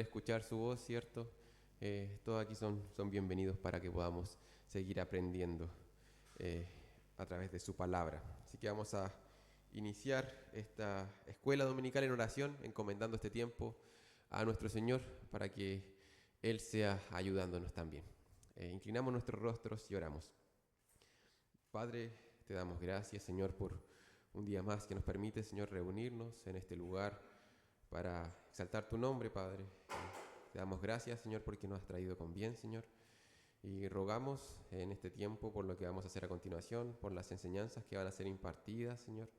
poder escuchar su voz, ¿cierto? Todos aquí son bienvenidos para que podamos seguir aprendiendo eh, a través de su palabra. Así que vamos a iniciar esta escuela dominical en oración, encomendando este tiempo a nuestro Señor para que Él sea ayudándonos también. Inclinamos nuestros rostros y oramos. Padre, te damos gracias, Señor, por un día más que nos permite, Señor, reunirnos en este lugar para exaltar tu nombre, Padre. Te damos gracias, Señor, porque nos has traído con bien, Señor. Y rogamos en este tiempo por lo que vamos a hacer a continuación, por las enseñanzas que van a ser impartidas, Señor.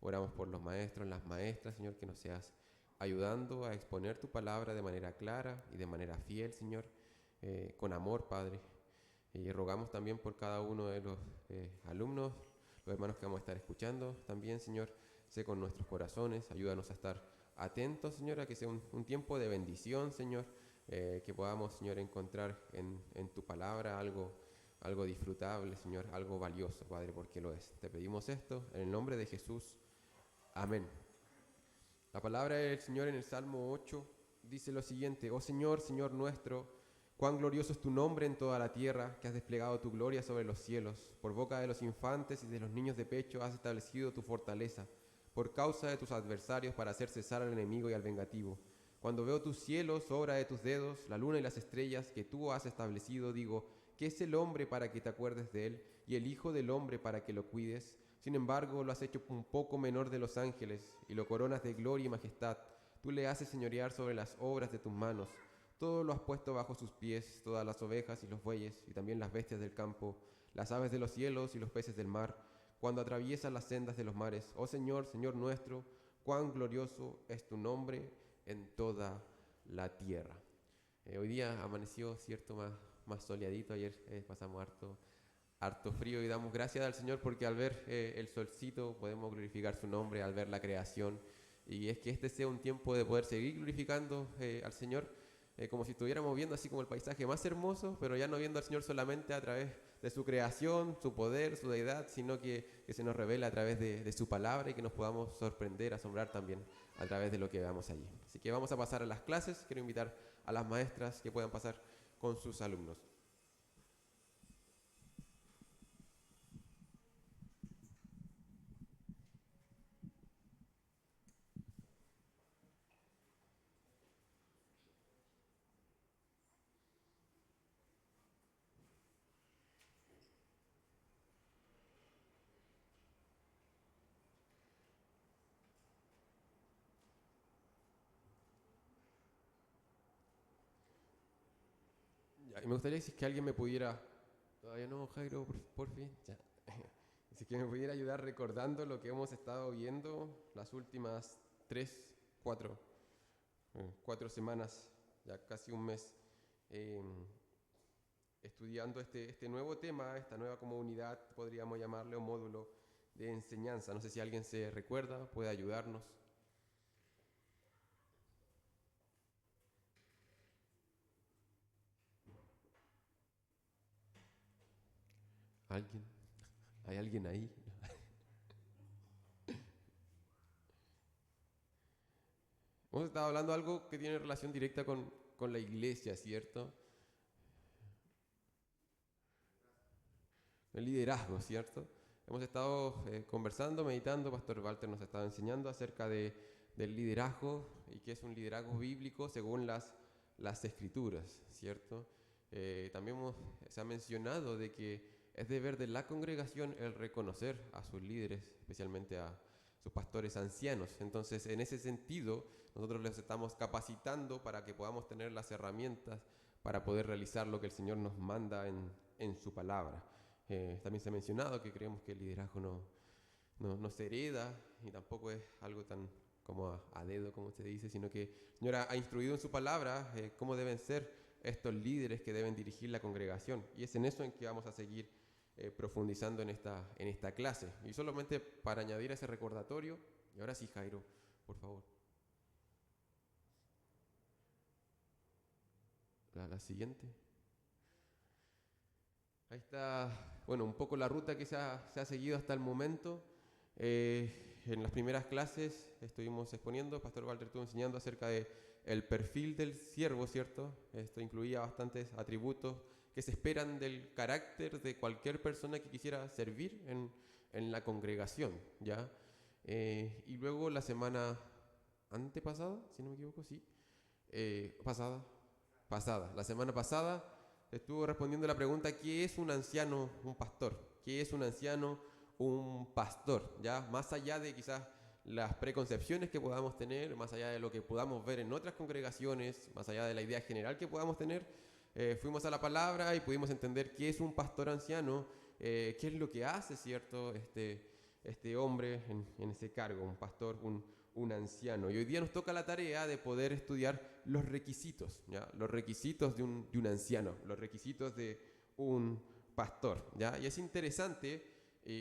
Oramos por los maestros, las maestras, Señor, que nos seas ayudando a exponer tu palabra de manera clara y de manera fiel, Señor, con amor, Padre. Y rogamos también por cada uno de los alumnos, los hermanos que vamos a estar escuchando también, Señor. Sé con nuestros corazones, ayúdanos a estar atentos, Señor, a que sea un tiempo de bendición, Señor, que podamos, Señor, encontrar en tu palabra algo disfrutable, Señor, algo valioso, Padre, porque lo es. Te pedimos esto en el nombre de Jesús. Amén. La palabra del Señor en el Salmo 8 dice lo siguiente: Oh Señor, Señor nuestro, cuán glorioso es tu nombre en toda la tierra, que has desplegado tu gloria sobre los cielos. Por boca de los infantes y de los niños de pecho has establecido tu fortaleza, por causa de tus adversarios, para hacer cesar al enemigo y al vengativo. Cuando veo tus cielos, obra de tus dedos, la luna y las estrellas que tú has establecido, digo, ¿qué es el hombre para que te acuerdes de él, y el hijo del hombre para que lo cuides? Sin embargo, lo has hecho un poco menor de los ángeles, y lo coronas de gloria y majestad. Tú le haces señorear sobre las obras de tus manos. Todo lo has puesto bajo sus pies, todas las ovejas y los bueyes, y también las bestias del campo, las aves de los cielos y los peces del mar, cuando atraviesas las sendas de los mares. Oh Señor, Señor nuestro, cuán glorioso es tu nombre en toda la tierra. Hoy día amaneció, cierto, más soleadito. Ayer pasamos harto frío, y damos gracias al Señor porque al ver el solcito podemos glorificar su nombre, al ver la creación. Y es que este sea un tiempo de poder seguir glorificando al Señor, como si estuviéramos viendo así como el paisaje más hermoso, pero ya no viendo al Señor solamente a través de su creación, su poder, su deidad, sino que se nos revela a través de su palabra, y que nos podamos sorprender, asombrar también a través de lo que veamos allí. Así que vamos a pasar a las clases. Quiero invitar a las maestras que puedan pasar con sus alumnos. Ya, y me gustaría si es que alguien me pudiera... Todavía no, Jairo, por fin. Ya. Si es que me pudiera ayudar recordando lo que hemos estado viendo las últimas 3, 4, 4 semanas, ya casi un mes, eh, estudiando este nuevo tema, esta nueva como unidad, podríamos llamarle, o módulo de enseñanza. No sé si alguien se recuerda, puede ayudarnos. ¿Alguien? ¿Hay alguien ahí? Hemos estado hablando de algo que tiene relación directa con la iglesia, ¿cierto? El liderazgo, ¿cierto? Hemos estado conversando, meditando. Pastor Walter nos ha estado enseñando acerca del liderazgo, y qué es un liderazgo bíblico según las escrituras, ¿cierto? También se ha mencionado de que es deber de la congregación el reconocer a sus líderes, especialmente a sus pastores ancianos. Entonces, en ese sentido, nosotros les estamos capacitando para que podamos tener las herramientas para poder realizar lo que el Señor nos manda en su palabra. También se ha mencionado que creemos que el liderazgo no se hereda, y tampoco es algo tan como a dedo, como se dice, sino que el Señor ha instruido en su palabra cómo deben ser estos líderes que deben dirigir la congregación. Y es en eso en que vamos a seguir profundizando en esta clase. Y solamente para añadir ese recordatorio, y ahora sí, Jairo, por favor. La siguiente. Ahí está, bueno, un poco la ruta que se ha seguido hasta el momento. En las primeras clases estuvimos exponiendo, Pastor Walter estuvo enseñando acerca el perfil del siervo, ¿cierto? Esto incluía bastantes atributos que se esperan del carácter de cualquier persona que quisiera servir en la congregación, ¿ya? Y luego la semana antepasada, si no me equivoco, sí, pasada, la semana pasada estuvo respondiendo la pregunta: ¿qué es un anciano, un pastor? ¿Qué es un anciano, un pastor? ¿Ya? Más allá de quizás las preconcepciones que podamos tener, más allá de lo que podamos ver en otras congregaciones, más allá de la idea general que podamos tener, fuimos a la palabra y pudimos entender qué es un pastor anciano, qué es lo que hace, ¿cierto? Este hombre en ese cargo, un pastor, un anciano. Y hoy día nos toca la tarea de poder estudiar los requisitos, ¿ya? Los requisitos de un anciano, los requisitos de un pastor, ¿ya? Y es interesante,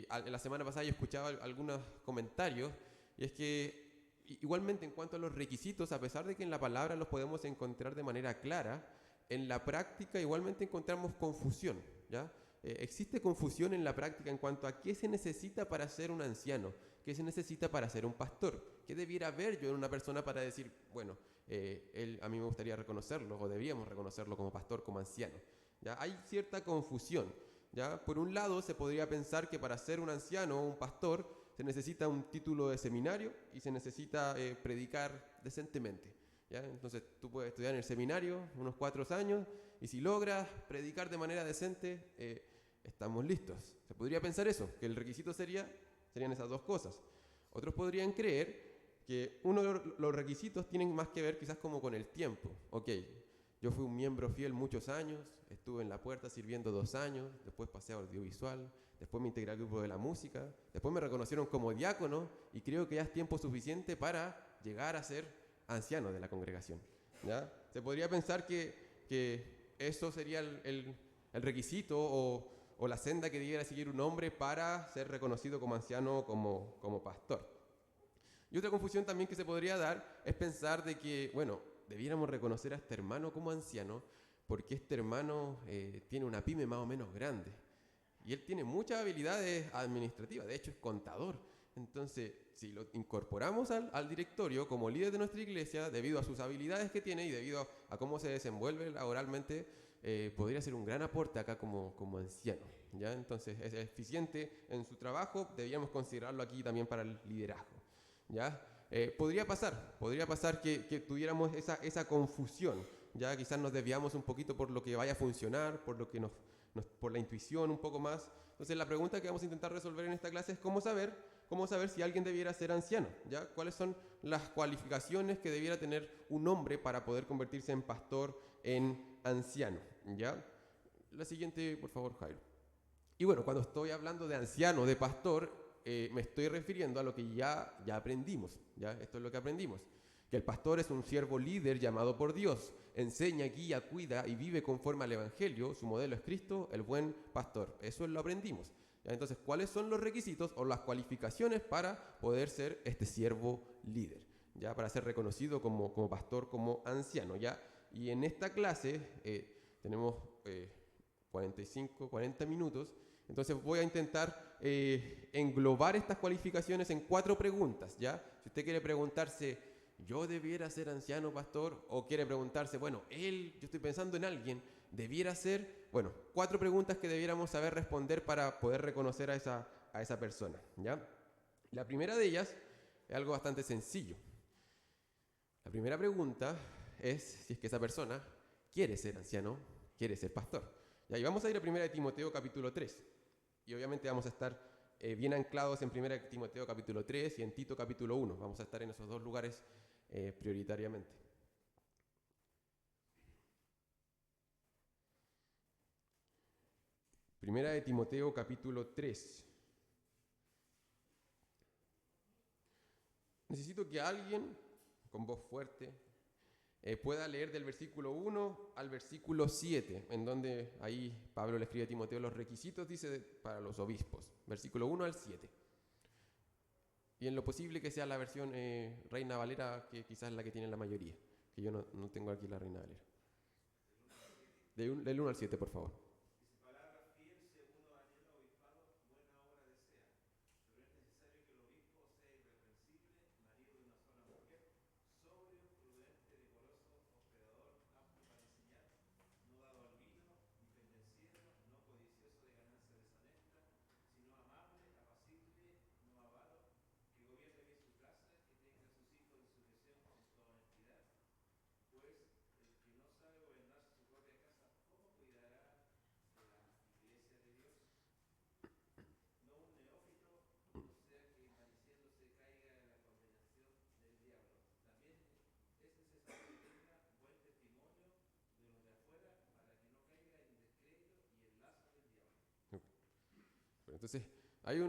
la semana pasada yo escuchaba algunos comentarios, y es que igualmente en cuanto a los requisitos, a pesar de que en la palabra los podemos encontrar de manera clara, en la práctica igualmente encontramos confusión, ¿ya? Existe confusión en la práctica en cuanto a qué se necesita para ser un anciano, qué se necesita para ser un pastor, qué debiera ver yo en una persona para decir, bueno, él, a mí me gustaría reconocerlo, o deberíamos reconocerlo como pastor, como anciano. ¿Ya? Hay cierta confusión. ¿Ya? Por un lado, se podría pensar que para ser un anciano o un pastor se necesita un título de seminario y se necesita predicar decentemente. ¿Ya? Entonces tú puedes estudiar en el seminario unos 4 años y si logras predicar de manera decente, estamos listos. Se podría pensar eso, que el requisito serían esas dos cosas. Otros podrían creer que uno de los requisitos tienen más que ver quizás como con el tiempo. Ok, yo fui un miembro fiel muchos años, estuve en la puerta sirviendo 2 años, después pasé a audiovisual, después me integré al grupo de la música, después me reconocieron como diácono y creo que ya es tiempo suficiente para llegar a ser anciano de la congregación. ¿Ya? Se podría pensar que eso sería el requisito o la senda que debiera seguir un hombre para ser reconocido como anciano o como pastor. Y otra confusión también que se podría dar es pensar de que, bueno, debiéramos reconocer a este hermano como anciano porque este hermano tiene una pyme más o menos grande. Y él tiene muchas habilidades administrativas, de hecho es contador. Entonces, si lo incorporamos al directorio como líder de nuestra iglesia, debido a sus habilidades que tiene y debido a cómo se desenvuelve laboralmente, podría ser un gran aporte acá como anciano. ¿Ya? Entonces, es eficiente en su trabajo, deberíamos considerarlo aquí también para el liderazgo. ¿Ya? Podría pasar que tuviéramos esa confusión. Ya quizás nos desviamos un poquito por lo que vaya a funcionar, por lo que por la intuición un poco más. Entonces la pregunta que vamos a intentar resolver en esta clase es cómo saber si alguien debiera ser anciano, ¿ya? ¿Cuáles son las cualificaciones que debiera tener un hombre para poder convertirse en pastor, en anciano, ¿ya? La siguiente, por favor, Jairo. Y bueno, cuando estoy hablando de anciano, de pastor, me estoy refiriendo a lo que ya aprendimos, ¿ya? Esto es lo que aprendimos. Que el pastor es un siervo líder llamado por Dios, enseña, guía, cuida y vive conforme al Evangelio. Su modelo es Cristo, el buen pastor. Eso lo aprendimos. ¿Ya? Entonces, ¿cuáles son los requisitos o las cualificaciones para poder ser este siervo líder? ¿Ya? Para ser reconocido como pastor, como anciano. ¿Ya? Y en esta clase tenemos 40 minutos. Entonces voy a intentar englobar estas cualificaciones en 4 preguntas. ¿Ya? Si usted quiere preguntarse, ¿yo debiera ser anciano, pastor? O quiere preguntarse, bueno, yo estoy pensando en alguien, ¿debiera ser? Bueno, 4 preguntas que debiéramos saber responder para poder reconocer a esa persona, ¿ya? La primera de ellas es algo bastante sencillo. La primera pregunta es si es que esa persona quiere ser anciano, quiere ser pastor. ¿Ya? Y vamos a ir a 1 Timoteo capítulo 3. Y obviamente vamos a estar bien anclados en 1 Timoteo capítulo 3 y en Tito capítulo 1. Vamos a estar en esos 2 lugares prioritariamente. Primera de Timoteo capítulo 3. Necesito que alguien, con voz fuerte, pueda leer del versículo 1 al versículo 7, en donde ahí Pablo le escribe a Timoteo los requisitos, dice, para los obispos. Versículo 1 al 7. Y en lo posible que sea la versión Reina Valera, que quizás es la que tiene la mayoría, que yo no tengo aquí la Reina Valera. Del 1 al 7, por favor. Entonces, hay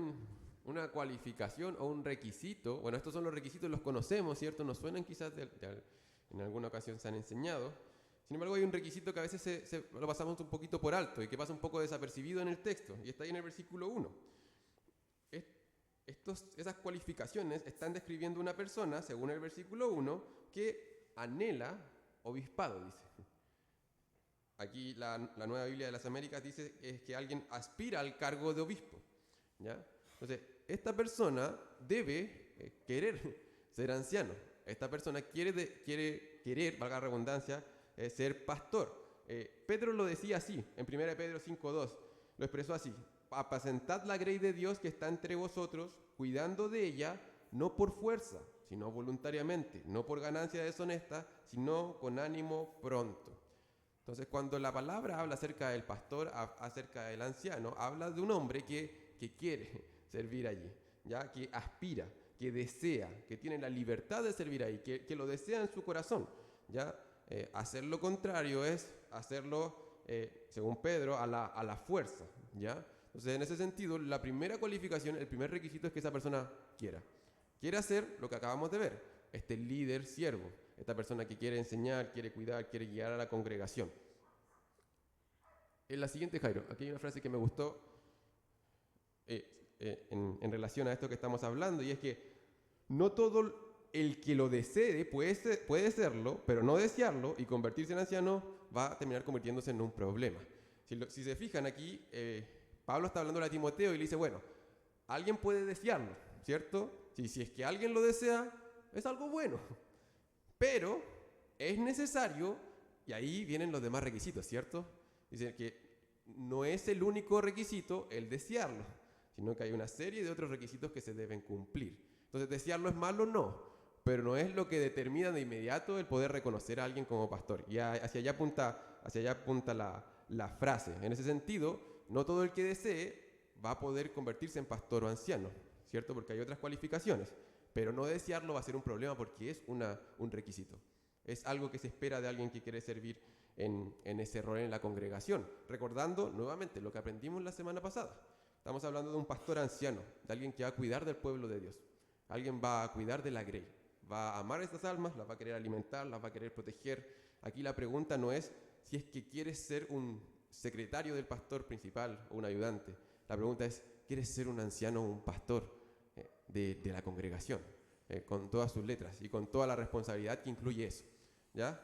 una cualificación o un requisito. Bueno, estos son los requisitos, los conocemos, ¿cierto? Nos suenan quizás, en alguna ocasión se han enseñado. Sin embargo, hay un requisito que a veces lo pasamos un poquito por alto y que pasa un poco desapercibido en el texto, y está ahí en el versículo 1. Esas cualificaciones están describiendo una persona, según el versículo 1, que anhela obispado, dice. Aquí la Nueva Biblia de las Américas dice es que alguien aspira al cargo de obispo, ¿ya? Entonces, esta persona debe querer ser anciano. Esta persona quiere, valga la redundancia, ser pastor. Pedro lo decía así, en 1 Pedro 5:2, lo expresó así: apacentad la grey de Dios que está entre vosotros, cuidando de ella, no por fuerza, sino voluntariamente, no por ganancia deshonesta, sino con ánimo pronto. Entonces, cuando la palabra habla acerca del pastor, acerca del anciano, habla de un hombre que quiere servir allí, ¿ya? Que aspira, que desea, que tiene la libertad de servir ahí, que lo desea en su corazón, ¿ya? Hacer lo contrario es hacerlo, según Pedro, a la fuerza, ¿ya? Entonces, en ese sentido, la primera cualificación, el primer requisito es que esa persona quiera hacer lo que acabamos de ver, este líder siervo, esta persona que quiere enseñar, quiere cuidar, quiere guiar a la congregación. En la siguiente, Jairo, aquí hay una frase que me gustó en relación a esto que estamos hablando, y es que no todo el que lo desee puede serlo, pero no desearlo y convertirse en anciano va a terminar convirtiéndose en un problema. Si se fijan aquí, Pablo está hablando a Timoteo y le dice, bueno, alguien puede desearlo, ¿cierto? Si es que alguien lo desea, es algo bueno. Pero es necesario, y ahí vienen los demás requisitos, ¿cierto? Dice que no es el único requisito el desearlo, sino que hay una serie de otros requisitos que se deben cumplir. Entonces, desearlo es malo, no, pero no es lo que determina de inmediato el poder reconocer a alguien como pastor. Y hacia allá apunta la frase. En ese sentido, no todo el que desee va a poder convertirse en pastor o anciano, ¿cierto? Porque hay otras cualificaciones. Pero no desearlo va a ser un problema porque es un requisito. Es algo que se espera de alguien que quiere servir en ese rol en la congregación. Recordando nuevamente lo que aprendimos la semana pasada. Estamos hablando de un pastor anciano, de alguien que va a cuidar del pueblo de Dios. Alguien va a cuidar de la grey. Va a amar a estas almas, las va a querer alimentar, las va a querer proteger. Aquí la pregunta no es si es que quieres ser un secretario del pastor principal o un ayudante. La pregunta es, ¿quieres ser un anciano o un pastor de la congregación, con todas sus letras y con toda la responsabilidad que incluye eso? ¿Ya?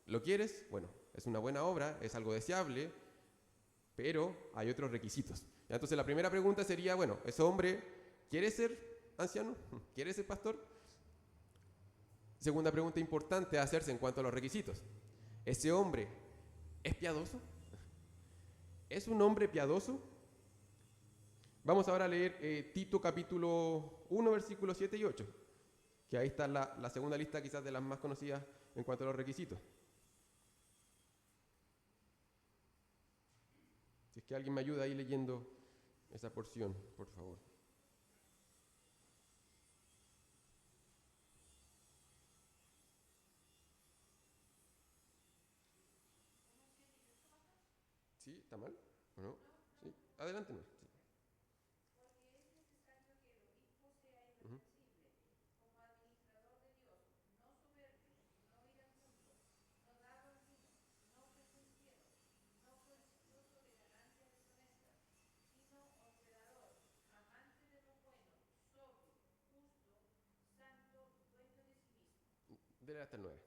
¿Lo quieres? Bueno, es una buena obra, es algo deseable, pero hay otros requisitos. ¿Ya? Entonces la primera pregunta sería, bueno, ¿ese hombre quiere ser anciano? ¿Quiere ser pastor? Segunda pregunta importante a hacerse en cuanto a los requisitos. ¿Ese hombre es piadoso? ¿Es un hombre piadoso? Vamos ahora a leer Tito capítulo 1, versículos 7 y 8, que ahí está la segunda lista quizás de las más conocidas en cuanto a los requisitos. Si es que alguien me ayuda ahí leyendo esa porción, por favor. ¿Sí? ¿Está mal? ¿O no? ¿Sí? Adelante, no. Sí. Uh-huh. Dele hasta el 9.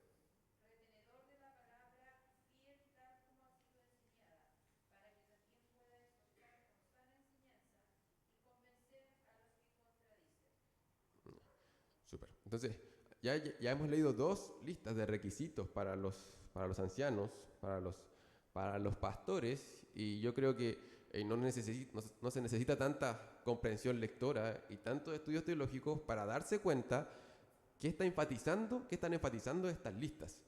Súper. Entonces, ya hemos leído dos listas de requisitos para los ancianos, para los pastores, y yo creo que no se necesita tanta comprensión lectora y tantos estudios teológicos para darse cuenta qué están enfatizando estas listas.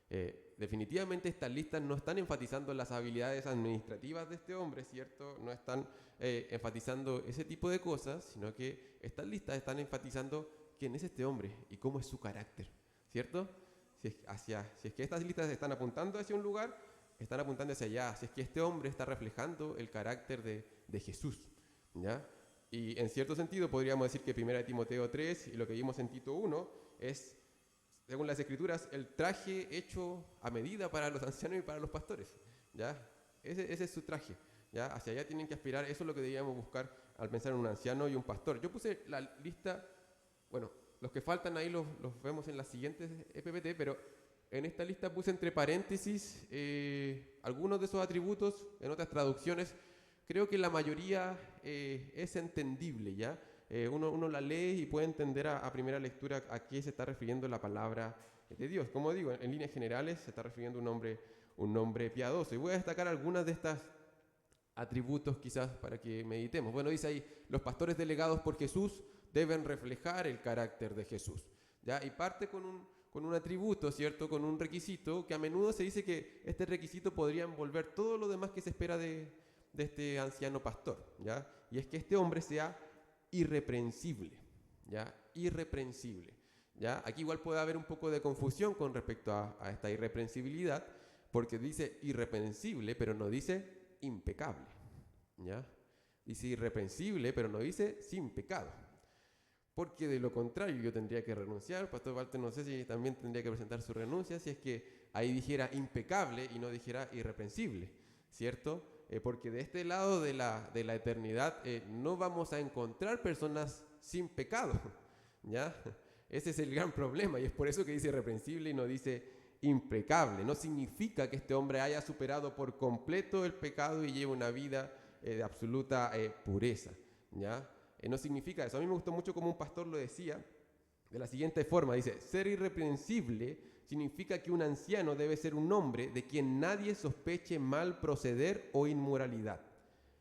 Definitivamente estas listas no están enfatizando las habilidades administrativas de este hombre, ¿cierto? No están enfatizando ese tipo de cosas, sino que estas listas están enfatizando quién es este hombre y cómo es su carácter, ¿cierto? Si es que estas listas están apuntando hacia un lugar, están apuntando hacia allá. Si es que este hombre está reflejando el carácter de Jesús. ¿ya? Y en cierto sentido podríamos decir que 1 Timoteo 3 y lo que vimos en Tito 1 es, según las Escrituras, el traje hecho a medida para los ancianos y para los pastores, ¿ya? Ese es su traje, ¿ya? Hacia allá tienen que aspirar, eso es lo que deberíamos buscar al pensar en un anciano y un pastor. Yo puse la lista, bueno, los que faltan ahí los vemos en las siguientes EPPT, pero en esta lista puse entre paréntesis algunos de esos atributos. En otras traducciones creo que la mayoría es entendible, ¿ya? Uno la lee y puede entender a primera lectura a qué se está refiriendo la palabra de Dios. Como digo, en líneas generales se está refiriendo a un hombre piadoso. Y voy a destacar algunas de estas atributos quizás para que meditemos. Bueno, dice ahí, los pastores delegados por Jesús deben reflejar el carácter de Jesús, ¿ya? Y parte con un atributo, ¿cierto? Con un requisito que a menudo se dice que este requisito podría envolver todo lo demás que se espera de este anciano pastor, ¿ya? Y es que este hombre sea irreprensible, ¿ya? Irreprensible, ¿ya? Aquí igual puede haber un poco de confusión con respecto a esta irreprensibilidad, porque dice irreprensible, pero no dice impecable, ¿ya? Dice irreprensible, pero no dice sin pecado. Porque de lo contrario yo tendría que renunciar. Pastor Walter, no sé si también tendría que presentar su renuncia si es que ahí dijera impecable y no dijera irreprensible, ¿cierto? Porque de este lado de la eternidad no vamos a encontrar personas sin pecado, ¿ya? Ese es el gran problema y es por eso que dice irreprensible y no dice impecable. No significa que este hombre haya superado por completo el pecado y lleve una vida de absoluta pureza, ¿ya? No significa eso. A mí me gustó mucho como un pastor lo decía de la siguiente forma. Dice, ser irreprensible significa que un anciano debe ser un hombre de quien nadie sospeche mal proceder o inmoralidad.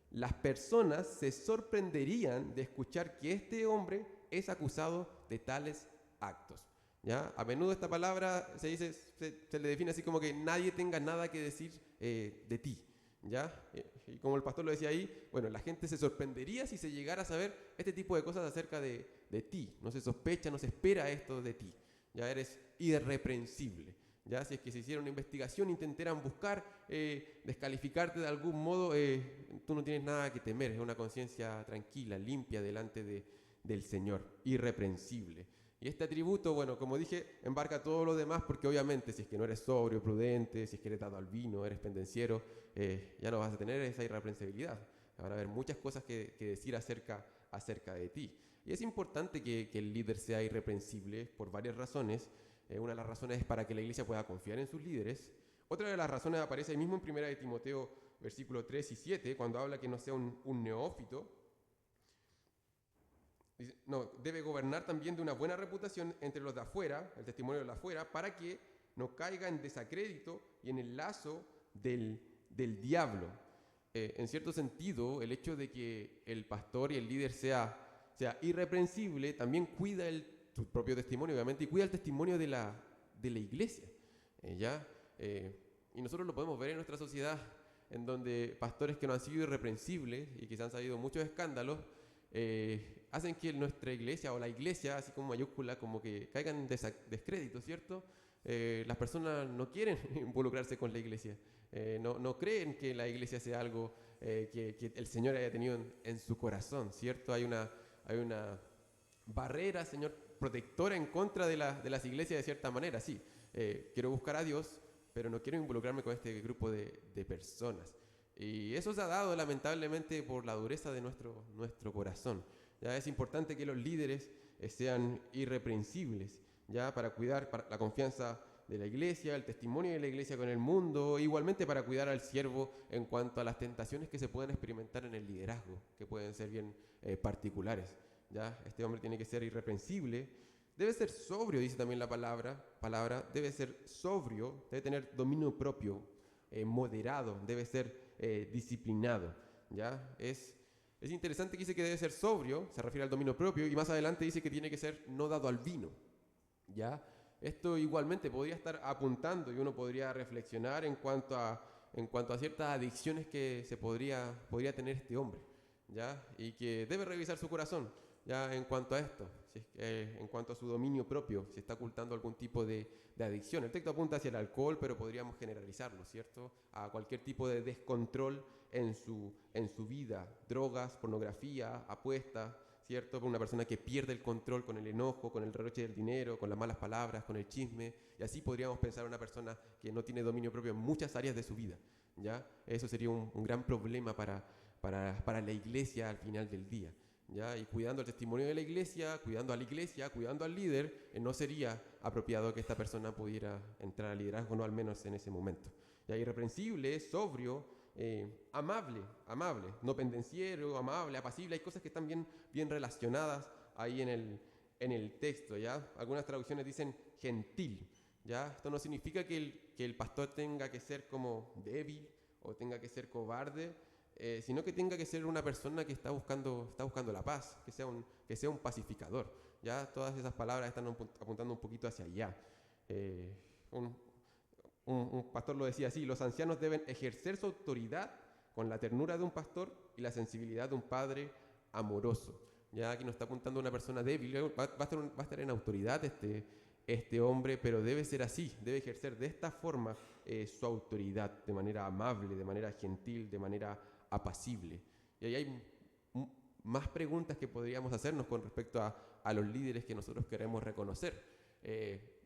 Las personas se sorprenderían de escuchar que este hombre es acusado de tales actos, ¿ya? A menudo esta palabra se le define así como que nadie tenga nada que decir de ti, ¿ya? Y como el pastor lo decía ahí, bueno, la gente se sorprendería si se llegara a saber este tipo de cosas acerca de ti. No se sospecha, no se espera esto de ti. Ya eres irreprensible. Ya si es que se hiciera una investigación, intentaran buscar descalificarte de algún modo, tú no tienes nada que temer. Es una conciencia tranquila, limpia delante del Señor, irreprensible. Y este atributo, bueno, como dije, embarca todo lo demás porque obviamente si es que no eres sobrio, prudente, si es que eres dado al vino, eres pendenciero, ya no vas a tener esa irreprensibilidad. Van a haber muchas cosas que decir acerca de ti. Y es importante que el líder sea irreprensible por varias razones. Una de las razones es para que la iglesia pueda confiar en sus líderes. Otra de las razones aparece ahí mismo en 1 Timoteo, versículos 3 y 7, cuando habla que no sea un neófito. No, debe gobernar también de una buena reputación entre los de afuera, el testimonio de los de afuera, para que no caiga en desacrédito y en el lazo del diablo. En cierto sentido, el hecho de que el pastor y el líder sea irreprensible también cuida su propio testimonio, obviamente, y cuida el testimonio de la iglesia. Y nosotros lo podemos ver en nuestra sociedad, en donde pastores que no han sido irreprensibles y que se han salido muchos escándalos, hacen que nuestra iglesia o la iglesia, así como mayúscula, como que caigan en descrédito, ¿cierto? Las personas no quieren involucrarse con la iglesia, no creen que la iglesia sea algo que el Señor haya tenido en su corazón, ¿cierto? Hay una barrera, Señor, protectora en contra de las iglesias de cierta manera, sí. Quiero buscar a Dios, pero no quiero involucrarme con este grupo de personas. Y eso se ha dado lamentablemente por la dureza de nuestro corazón. Ya es importante que los líderes sean irreprensibles, ya para cuidar la confianza de la iglesia, el testimonio de la iglesia con el mundo, igualmente para cuidar al siervo en cuanto a las tentaciones que se pueden experimentar en el liderazgo, que pueden ser bien particulares. Ya este hombre tiene que ser irreprensible, debe ser sobrio, dice también la palabra, debe ser sobrio, debe tener dominio propio, moderado, debe ser disciplinado, ¿ya? Es interesante que dice que debe ser sobrio, se refiere al dominio propio, y más adelante dice que tiene que ser no dado al vino, ¿ya? Esto igualmente podría estar apuntando y uno podría reflexionar en cuanto a ciertas adicciones que podría tener este hombre, ¿ya? Y que debe revisar su corazón. ya en cuanto a esto, si es que, en cuanto a su dominio propio, si está ocultando algún tipo de adicción. El texto apunta hacia el alcohol, pero podríamos generalizarlo, ¿cierto? A cualquier tipo de descontrol en su vida, drogas, pornografía, apuestas, ¿cierto? Por una persona que pierde el control con el enojo, con el derroche del dinero, con las malas palabras, con el chisme, y así podríamos pensar en una persona que no tiene dominio propio en muchas áreas de su vida, ¿ya? Eso sería un gran problema para la iglesia al final del día, ¿ya? Y cuidando el testimonio de la iglesia, cuidando a la iglesia, cuidando al líder, no sería apropiado que esta persona pudiera entrar al liderazgo, no al menos en ese momento. Ya, irreprensible, sobrio, amable, no pendenciero, amable, apacible. Hay cosas que están bien relacionadas ahí en el texto, ¿ya? Algunas traducciones dicen gentil, ¿ya? Esto no significa que el pastor tenga que ser como débil o tenga que ser cobarde, sino que tenga que ser una persona que está buscando la paz, que sea un pacificador. Ya todas esas palabras están apuntando un poquito hacia allá. Un pastor lo decía así: los ancianos deben ejercer su autoridad con la ternura de un pastor y la sensibilidad de un padre amoroso. Ya aquí nos está apuntando a una persona débil, va a estar en autoridad este hombre, pero debe ser así, debe ejercer de esta forma su autoridad, de manera amable, de manera gentil, de manera apacible. Y ahí hay más preguntas que podríamos hacernos con respecto a los líderes que nosotros queremos reconocer.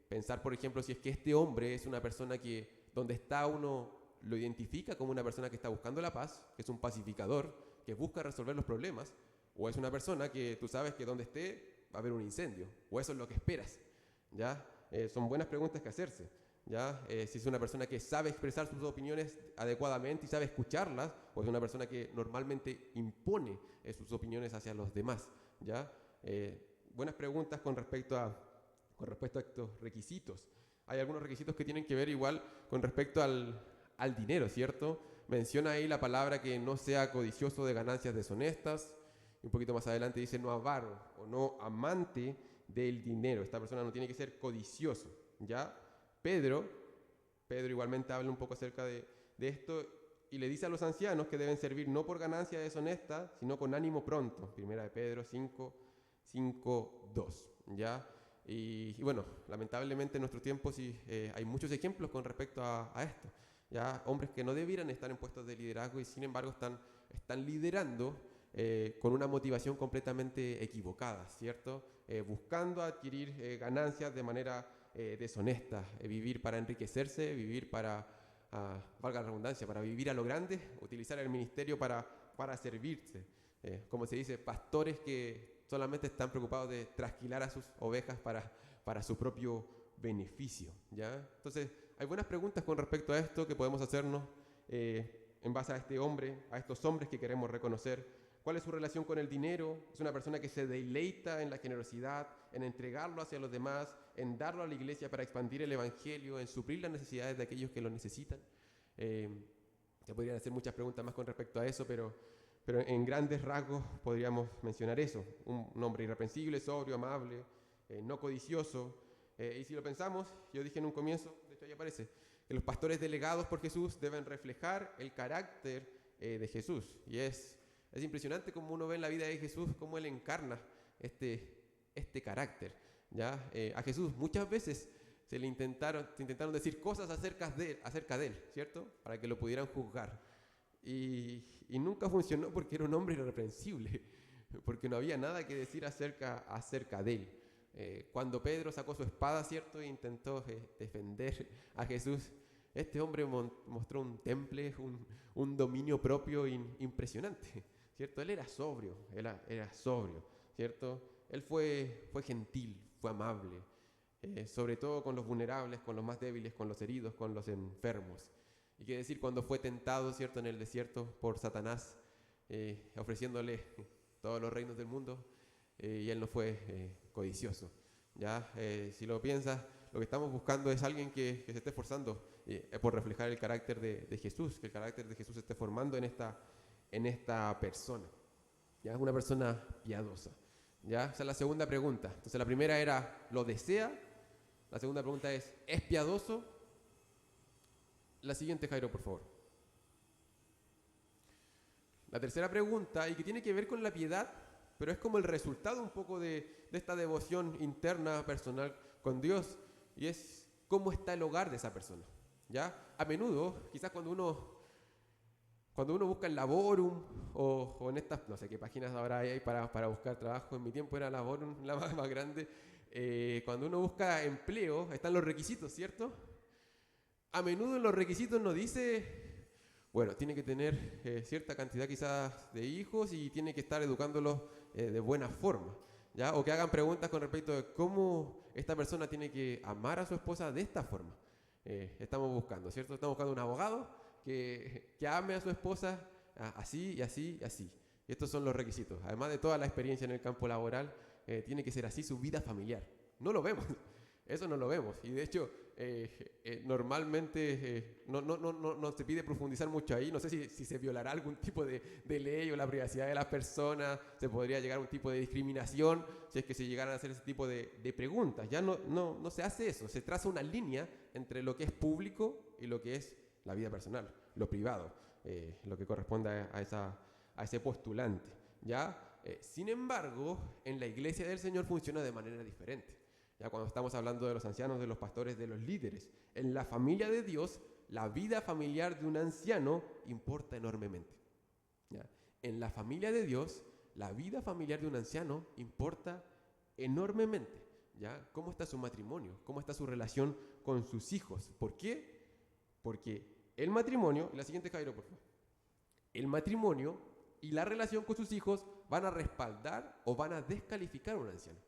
Pensar, por ejemplo, si es que este hombre es una persona que donde está uno lo identifica como una persona que está buscando la paz, que es un pacificador, que busca resolver los problemas, o es una persona que tú sabes que donde esté va a haber un incendio, o eso es lo que esperas, ¿ya? Son buenas preguntas que hacerse, ¿ya? Si es una persona que sabe expresar sus opiniones adecuadamente y sabe escucharlas, o es una persona que normalmente impone sus opiniones hacia los demás, ¿ya? Buenas preguntas con respecto a estos requisitos. Hay algunos requisitos que tienen que ver igual con respecto al dinero, ¿cierto? Menciona ahí la palabra que no sea codicioso de ganancias deshonestas. Y un poquito más adelante dice no avaro o no amante del dinero. Esta persona no tiene que ser codicioso, ¿ya? Pedro igualmente habla un poco acerca de esto y le dice a los ancianos que deben servir no por ganancia deshonesta, sino con ánimo pronto. Primera de Pedro 5:2, ¿ya? Y bueno, lamentablemente en nuestro tiempo sí hay muchos ejemplos con respecto a esto. Ya hombres que no debieran estar en puestos de liderazgo y sin embargo están liderando con una motivación completamente equivocada, ¿cierto? Buscando adquirir ganancias de manera deshonesta, vivir para enriquecerse, vivir para, valga la redundancia, para vivir a lo grande, utilizar el ministerio para servirse. Como se dice, pastores que solamente están preocupados de trasquilar a sus ovejas para su propio beneficio, ¿ya? Entonces, hay buenas preguntas con respecto a esto que podemos hacernos en base a estos hombres que queremos reconocer. ¿Cuál es su relación con el dinero? ¿Es una persona que se deleita en la generosidad, en entregarlo hacia los demás, en darlo a la iglesia para expandir el evangelio, en suplir las necesidades de aquellos que lo necesitan? Se podrían hacer muchas preguntas más con respecto a eso, pero en grandes rasgos podríamos mencionar eso: un hombre irreprensible, sobrio, amable, no codicioso. Y si lo pensamos, yo dije en un comienzo, de hecho ahí aparece, que los pastores delegados por Jesús deben reflejar el carácter de Jesús. Y es impresionante cómo uno ve en la vida de Jesús, cómo Él encarna este carácter, ¿ya? A Jesús muchas veces se intentaron decir cosas acerca de Él, ¿cierto? Para que lo pudieran juzgar. Y nunca funcionó porque era un hombre irreprensible, porque no había nada que decir acerca de Él. Cuando Pedro sacó su espada, ¿cierto? E intentó defender a Jesús, este hombre mostró un temple, un dominio propio impresionante, ¿cierto? Él era sobrio, ¿cierto? Él fue gentil, fue amable, sobre todo con los vulnerables, con los más débiles, con los heridos, con los enfermos. Y qué decir cuando fue tentado, ¿cierto?, en el desierto por Satanás, ofreciéndole todos los reinos del mundo, y él no fue codicioso, ¿ya? Si lo piensas, lo que estamos buscando es alguien que se esté esforzando por reflejar el carácter de Jesús, que el carácter de Jesús se esté formando en esta persona, ¿ya? Es una persona piadosa, ¿ya? Esa es la segunda pregunta. Entonces la primera era, ¿lo desea? La segunda pregunta ¿es piadoso? La siguiente, Jairo, por favor. La tercera pregunta, y que tiene que ver con la piedad, pero es como el resultado un poco de esta devoción interna, personal con Dios, y es cómo está el hogar de esa persona, ¿ya? A menudo, quizás cuando uno busca en Laborum o en estas, no sé qué páginas ahora hay para buscar trabajo, en mi tiempo era Laborum la más grande, cuando uno busca empleo, están los requisitos, ¿cierto? A menudo en los requisitos nos dice, bueno, tiene que tener cierta cantidad quizás de hijos y tiene que estar educándolos de buena forma, ¿ya? O que hagan preguntas con respecto de cómo esta persona tiene que amar a su esposa de esta forma. Estamos buscando, ¿cierto? Estamos buscando un abogado que ame a su esposa así y así y así. Y estos son los requisitos. Además de toda la experiencia en el campo laboral, tiene que ser así su vida familiar. No lo vemos. Eso no lo vemos. Y de hecho, normalmente no se pide profundizar mucho ahí. No sé si se violará algún tipo de ley o la privacidad de las personas. Se podría llegar a un tipo de discriminación si es que se llegaran a hacer ese tipo de preguntas. Ya no se hace eso. Se traza una línea entre lo que es público y lo que es la vida personal, lo privado, lo que corresponde a ese postulante. ¿Ya? Sin embargo, en la iglesia del Señor funciona de manera diferente. Ya cuando estamos hablando de los ancianos, de los pastores, de los líderes, en la familia de Dios, la vida familiar de un anciano importa enormemente. ¿Ya? En la familia de Dios, la vida familiar de un anciano importa enormemente. ¿Ya? ¿Cómo está su matrimonio? ¿Cómo está su relación con sus hijos? ¿Por qué? Porque el matrimonio, y la siguiente, Jairo, por favor. El matrimonio y la relación con sus hijos van a respaldar o van a descalificar a un anciano.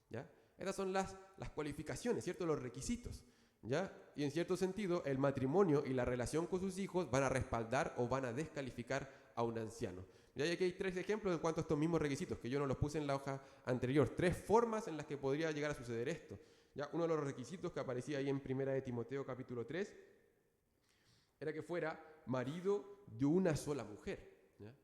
¿Ya? Estas son las cualificaciones, ¿cierto? Los requisitos, ¿ya? Y en cierto sentido, el matrimonio y la relación con sus hijos van a respaldar o van a descalificar a un anciano. Y aquí hay 3 ejemplos en cuanto a estos mismos requisitos, que yo no los puse en la hoja anterior. 3 formas en las que podría llegar a suceder esto. ¿Ya? Uno de los requisitos que aparecía ahí en 1 de Timoteo capítulo 3 era que fuera marido de una sola mujer. ¿Ya?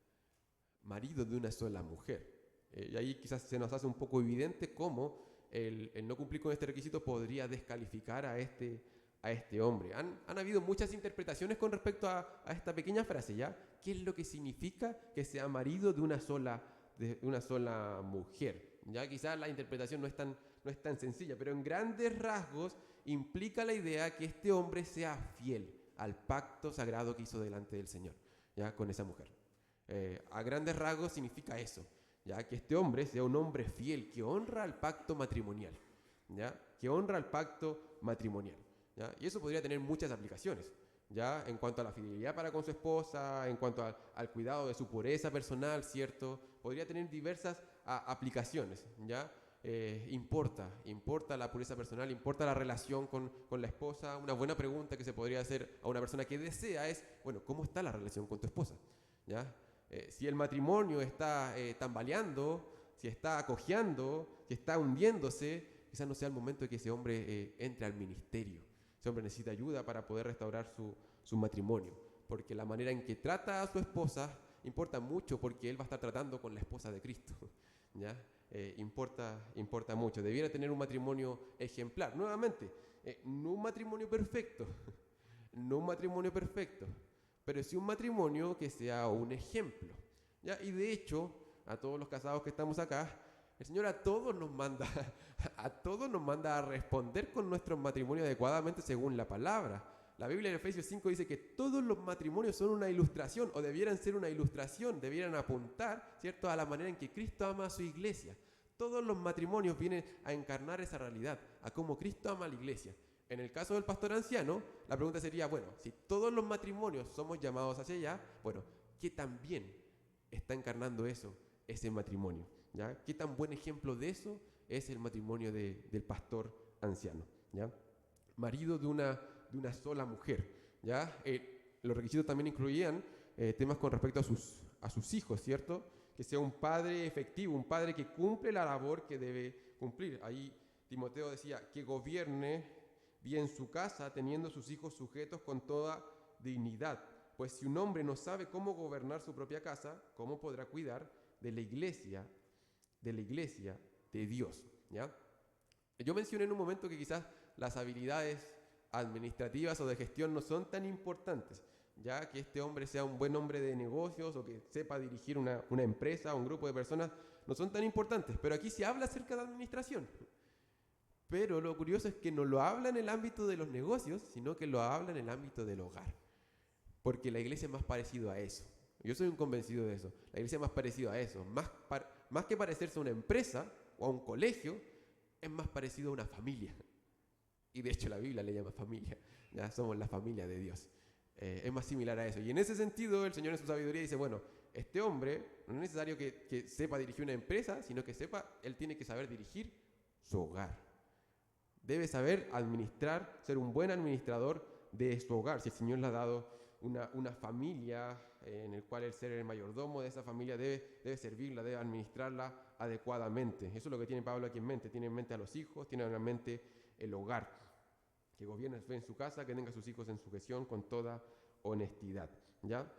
Marido de una sola mujer. Y ahí quizás se nos hace un poco evidente cómo el no cumplir con este requisito podría descalificar a este hombre. Han habido muchas interpretaciones con respecto a esta pequeña frase, ¿ya? ¿Qué es lo que significa que sea marido de una sola mujer? Ya quizás la interpretación no es tan sencilla, pero en grandes rasgos implica la idea que este hombre sea fiel al pacto sagrado que hizo delante del Señor, ¿ya? Con esa mujer. A grandes rasgos significa eso. ¿Ya? Que este hombre sea un hombre fiel, que honra al pacto matrimonial, ¿ya? Que honra al pacto matrimonial, ¿ya? Y eso podría tener muchas aplicaciones, ¿ya? En cuanto a la fidelidad para con su esposa, en cuanto al cuidado de su pureza personal, ¿cierto? Podría tener diversas aplicaciones, ¿ya? Importa la pureza personal, importa la relación con la esposa. Una buena pregunta que se podría hacer a una persona que desea es, bueno, ¿cómo está la relación con tu esposa? ¿Ya? Si el matrimonio está tambaleando, si está cojeando, si está hundiéndose, quizás no sea el momento de que ese hombre entre al ministerio. Ese hombre necesita ayuda para poder restaurar su matrimonio, porque la manera en que trata a su esposa importa mucho, porque él va a estar tratando con la esposa de Cristo. ¿Ya? Importa mucho. Debiera tener un matrimonio ejemplar. Nuevamente, no un matrimonio perfecto, no un matrimonio perfecto, pero sí un matrimonio que sea un ejemplo, ¿ya? Y de hecho, a todos los casados que estamos acá, el Señor a todos nos manda a responder con nuestro matrimonio adecuadamente según la palabra. La Biblia en Efesios 5 dice que todos los matrimonios son una ilustración, o debieran ser una ilustración, debieran apuntar, ¿cierto?, a la manera en que Cristo ama a su iglesia. Todos los matrimonios vienen a encarnar esa realidad, a cómo Cristo ama a la iglesia. En el caso del pastor anciano, la pregunta sería, bueno, si todos los matrimonios somos llamados hacia allá, bueno, ¿qué tan bien está encarnando ese matrimonio? ¿Ya? ¿Qué tan buen ejemplo de eso es el matrimonio del pastor anciano? ¿Ya? Marido de una sola mujer. ¿Ya? Los requisitos también incluían temas con respecto a sus hijos, ¿cierto? Que sea un padre efectivo, un padre que cumple la labor que debe cumplir. Ahí Timoteo decía que gobierne bien su casa, teniendo sus hijos sujetos con toda dignidad. Pues si un hombre no sabe cómo gobernar su propia casa, ¿cómo podrá cuidar de la iglesia de Dios? ¿Ya? Yo mencioné en un momento que quizás las habilidades administrativas o de gestión no son tan importantes, ya que este hombre sea un buen hombre de negocios o que sepa dirigir una empresa, un grupo de personas, no son tan importantes. Pero aquí se habla acerca de administración. Pero lo curioso es que no lo habla en el ámbito de los negocios, sino que lo habla en el ámbito del hogar. Porque la iglesia es más parecido a eso. Yo soy un convencido de eso. La iglesia es más parecido a eso. Más que parecerse a una empresa o a un colegio, es más parecido a una familia. Y de hecho la Biblia le llama familia. Ya somos la familia de Dios. Es más similar a eso. Y en ese sentido, el Señor en su sabiduría dice, bueno, este hombre no es necesario que sepa dirigir una empresa, sino que él tiene que saber dirigir su hogar. Debe saber administrar, ser un buen administrador de su hogar. Si el Señor le ha dado una familia en el cual el ser el mayordomo de esa familia debe servirla, debe administrarla adecuadamente. Eso es lo que tiene Pablo aquí en mente. Tiene en mente a los hijos, tiene en mente el hogar. Que gobierne en su casa, que tenga a sus hijos en sujeción con toda honestidad. ¿Ya?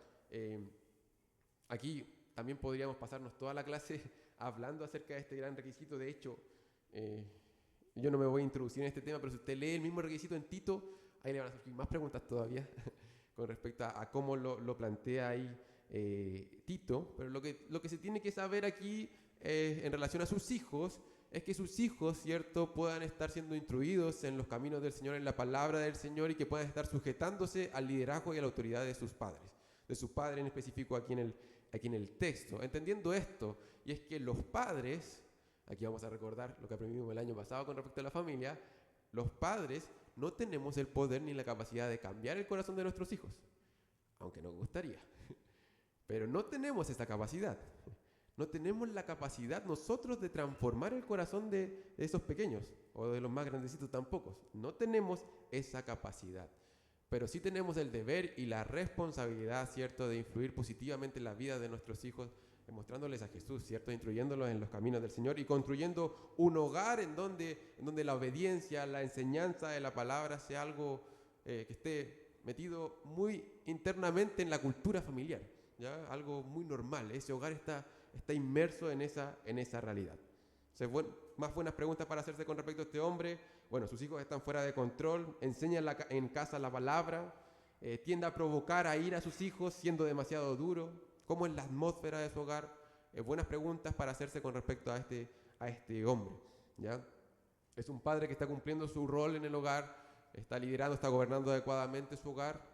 Aquí también podríamos pasarnos toda la clase hablando acerca de este gran requisito. De hecho, yo no me voy a introducir en este tema, pero si usted lee el mismo requisito en Tito, ahí le van a surgir más preguntas todavía con respecto a cómo lo plantea ahí Tito. Pero lo que se tiene que saber aquí en relación a sus hijos es que sus hijos, ¿cierto?, puedan estar siendo instruidos en los caminos del Señor, en la palabra del Señor, y que puedan estar sujetándose al liderazgo y a la autoridad de sus padres, de su padre en específico aquí en el texto. Entendiendo esto, y es que los padres, aquí vamos a recordar lo que aprendimos el año pasado con respecto a la familia, los padres no tenemos el poder ni la capacidad de cambiar el corazón de nuestros hijos, aunque nos gustaría, pero no tenemos esa capacidad. No tenemos la capacidad nosotros de transformar el corazón de esos pequeños, o de los más grandecitos tampoco. No tenemos esa capacidad, pero sí tenemos el deber y la responsabilidad, ¿cierto?, de influir positivamente en la vida de nuestros hijos, mostrándoles a Jesús, ¿cierto?, instruyéndolos en los caminos del Señor y construyendo un hogar en donde la obediencia, la enseñanza de la palabra sea algo que esté metido muy internamente en la cultura familiar, ¿ya? Algo muy normal. Ese hogar está inmerso en esa realidad. Entonces, más buenas preguntas para hacerse con respecto a este hombre. Bueno, sus hijos están fuera de control, enseña en casa la palabra, tiende a provocar a ir a sus hijos siendo demasiado duro. ¿Cómo es la atmósfera de su hogar? Buenas preguntas para hacerse con respecto a este hombre, ¿ya? Es un padre que está cumpliendo su rol en el hogar, está liderando, está gobernando adecuadamente su hogar.